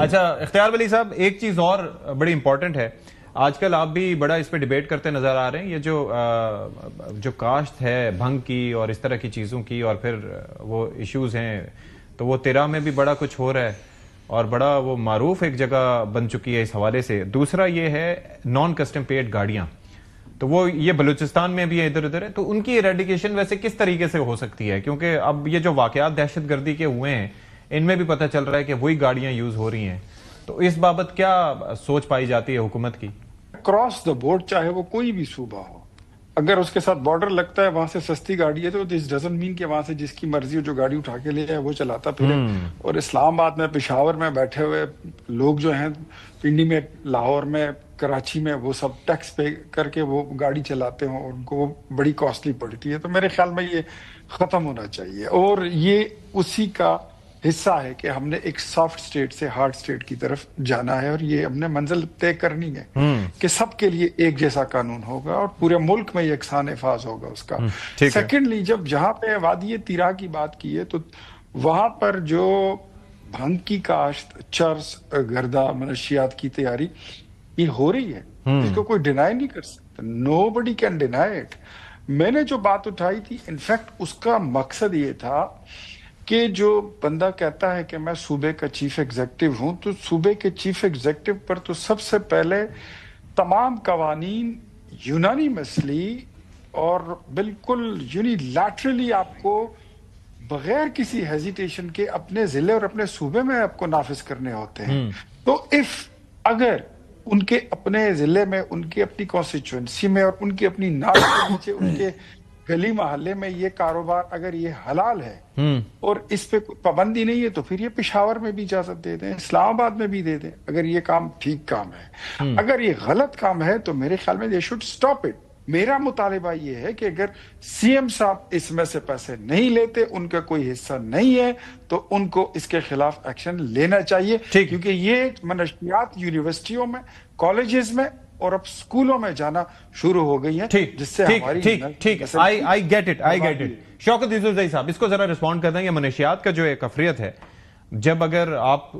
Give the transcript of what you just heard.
اچھا اختیار ولی صاحب، ایک چیز اور بڑی امپورٹنٹ ہے، آج کل آپ بھی بڑا اس پہ ڈیبیٹ کرتے نظر آ رہے ہیں، یہ جو کاشت ہے بھنگ کی اور اس طرح کی چیزوں کی، اور پھر وہ ایشوز ہیں، تو وہ تیرا میں بھی بڑا کچھ ہو رہا ہے اور بڑا وہ معروف ایک جگہ بن چکی ہے اس حوالے سے۔ دوسرا یہ ہے نان کسٹم پیڈ گاڑیاں، تو وہ یہ بلوچستان میں بھی ہے، ادھر ادھر ہے، تو ان کی ایریڈیکیشن ویسے کس طریقے سے ہو سکتی ہے؟ کیونکہ اب یہ جو واقعات دہشت گردی کے ہوئے ہیں ان میں بھی پتہ چل رہا ہے کہ وہی گاڑیاں یوز ہو رہی ہیں، تو اس بابت کیا سوچ پائی جاتی ہے حکومت کی؟ کراس دا بورڈ چاہے وہ کوئی بھی صوبہ ہو، اگر اس کے ساتھ بارڈر لگتا ہے وہاں سے سستی گاڑی ہے تو دس ڈزنٹ مین کہ وہاں سے جس کی مرضی ہو جو گاڑی اٹھا کے لے جائے وہ چلاتا پھرے۔ اور اسلام آباد میں، پشاور میں بیٹھے ہوئے لوگ جو ہیں، پنڈی میں، لاہور میں، کراچی میں، وہ سب ٹیکس پے کر کے وہ گاڑی چلاتے ہوں، ان کو وہ بڑی کاسٹلی پڑتی ہے۔ تو میرے خیال میں یہ ختم ہونا چاہیے، اور یہ اسی کا حصہ ہے کہ ہم نے ایک سافٹ سٹیٹ سے ہارڈ سٹیٹ کی طرف جانا ہے، اور یہ ہم نے منزل طے کرنی ہے کہ سب کے لیے ایک جیسا قانون ہوگا اور پورے ملک میں یکساں نفاذ ہوگا اس کا۔ سیکنڈلی، جب جہاں پہ وادی تیرا کی بات کی ہے تو وہاں پر جو بھنگ کی کاشت، چرس، گردہ، منشیات کی تیاری یہ ہو رہی ہے، اس کو کوئی ڈینائی نہیں کر سکتا۔ نو بڈی کین ڈینائی اٹ۔ میں نے جو بات اٹھائی تھی، انفیکٹ اس کا مقصد یہ تھا کہ جو بندہ کہتا ہے کہ میں صوبے کا چیف ایگزیکٹو ہوں، تو صوبے کے چیف ایگزیکٹو پر تو سب سے پہلے تمام قوانین یونانی مثلی اور بالکل یونیلیٹرلی آپ کو بغیر کسی ہیزیٹیشن کے اپنے ضلع اور اپنے صوبے میں آپ کو نافذ کرنے ہوتے ہیں۔ تو اگر ان کے اپنے ضلع میں، ان کی اپنی کانسٹیچوئنسی میں اور ان کی اپنی ناک کے نیچے، ان کے گلی محلے میں یہ کاروبار اگر یہ حلال ہے اور اس پہ کوئی پابندی نہیں ہے، تو پھر یہ پشاور میں بھی اجازت دے دیں، اسلام آباد میں بھی دے دیں، اگر یہ کام ٹھیک کام ہے۔ اگر یہ غلط کام ہے تو میرے خیال میں they should stop it۔ میرا مطالبہ یہ ہے کہ اگر سی ایم صاحب اس میں سے پیسے نہیں لیتے، ان کا کوئی حصہ نہیں ہے، تو ان کو اس کے خلاف ایکشن لینا چاہیے، کیونکہ یہ منشیات یونیورسٹیوں میں، کالجز میں اور اب سکولوں میں جانا شروع ہو گئی ہیں، جس سے ہماری ٹھیک I get it۔ شوکت یوسفزئی صاحب، اس کو ذرا رسپونڈ کر دیں۔ یہ منشیات کا جو ایک افریت ہے، جب اگر آپ کی